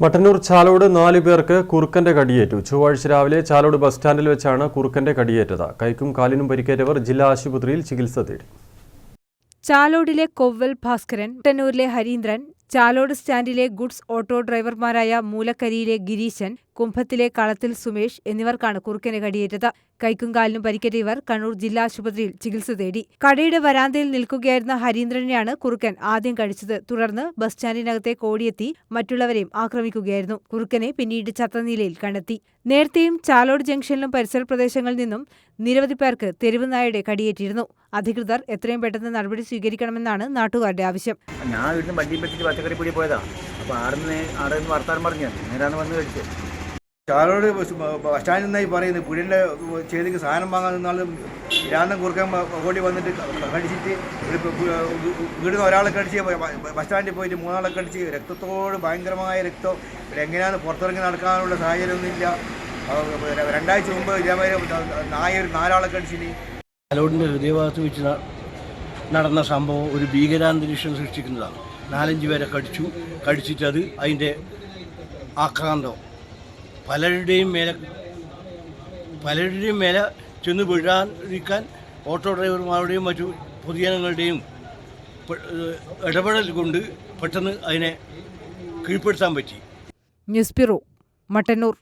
മട്ടന്നൂർ ചാലോട് 4 പേർക്ക് കുറുക്കന്റെ കടിയേറ്റു. ചൊവ്വാഴ്ച രാവിലെ ചാലോട് ബസ് സ്റ്റാൻഡിൽ വെച്ചാണ് കുറുക്കന്റെ കടിയേറ്റത്. കൈക്കും കാലിനും പരിക്കേറ്റവർ ജില്ലാ ആശുപത്രിയിൽ ചികിത്സ തേടി. ചാലോടിലെ കൊവ്വൽ ഭാസ്കരൻ, മട്ടന്നൂരിലെ ഹരീന്ദ്രൻ, ചാലോട് സ്റ്റാൻഡിലെ ഗുഡ്സ് ഓട്ടോ ഡ്രൈവർമാരായ മൂലക്കരിയിലെ ഗിരീശൻ, കുംഭത്തിലെ കളത്തിൽ സുമേഷ് എന്നിവർക്കാണ് കുറുക്കന് കടിയേറ്റത്. കൈക്കും കാലിനും പരിക്കേറ്റ ഇവർ കണ്ണൂർ ജില്ലാ ആശുപത്രിയിൽ ചികിത്സ തേടി. കടയുടെ വരാന്തയിൽ നിൽക്കുകയായിരുന്ന ഹരീന്ദ്രനെയാണ് കുറുക്കൻ ആദ്യം കടിച്ചത്. തുടർന്ന് ബസ് സ്റ്റാൻഡിനകത്തേക്ക് ഓടിയെത്തി മറ്റുള്ളവരെയും ആക്രമിക്കുകയായിരുന്നു. കുറുക്കനെ പിന്നീട് ചത്ത നിലയിൽ കണ്ടെത്തി. നേരത്തെയും ചാലോട് ജംഗ്ഷനിലും പരിസര പ്രദേശങ്ങളിൽ നിന്നും നിരവധി പേർക്ക് തെരുവ് നായയുടെ കടിയേറ്റിരുന്നു. അധികൃതർ എത്രയും പെട്ടെന്ന് നടപടി സ്വീകരിക്കണമെന്നാണ് നാട്ടുകാരുടെ ആവശ്യം. ഞാൻ വീട്ടിൽ വണ്ടിയും വെച്ചിട്ട് പച്ചക്കറി പിടി പോയതാ. അപ്പോൾ ആടെ വർത്താനം പറഞ്ഞു നേരാണ് വന്ന് കഴിച്ചത്. ചാലോട് ബസ് സ്റ്റാൻഡിൽ നിന്നായി പറയുന്നത് പുഴൻ്റെ ചെയ്തിക്ക് സാധനം വാങ്ങാൻ നിന്നാലും രാന്തം കുറുക്കാൻ ഓടി വന്നിട്ട് കടിച്ചിട്ട് വീടുന്ന ഒരാളെ കടിച്ച് ബസ് സ്റ്റാൻഡിൽ പോയിട്ട് 3 ആളെ കടിച്ച് രക്തത്തോട് ഭയങ്കരമായ രക്തം. എങ്ങനെയാണ് പുറത്തിറങ്ങി നടക്കാനുള്ള സാഹചര്യമൊന്നുമില്ല. 2 ആഴ്ച മുമ്പ് ഇതേമാതിരി 4 ആളെ കടിച്ചിട്ട്. ചാലോടിൻ്റെ ഹൃദയഭാഗത്ത് വെച്ച് നടന്ന സംഭവം ഒരു ഭീകരാന്തരീക്ഷം സൃഷ്ടിക്കുന്നതാണ്. 4-5 പേരെ കടിച്ചിട്ടത് അതിൻ്റെ ആക്രാന്തം പലരുടെയും മേലെ ചെന്ന് വീഴാതിരിക്കാൻ ഓട്ടോ ഡ്രൈവർമാരുടെയും മറ്റു പൊതുജനങ്ങളുടെയും ഇടപെടൽ കൊണ്ട് പെട്ടെന്ന് അതിനെ കീഴ്പ്പെടുത്താൻ പറ്റി. News bureau, Mattannur.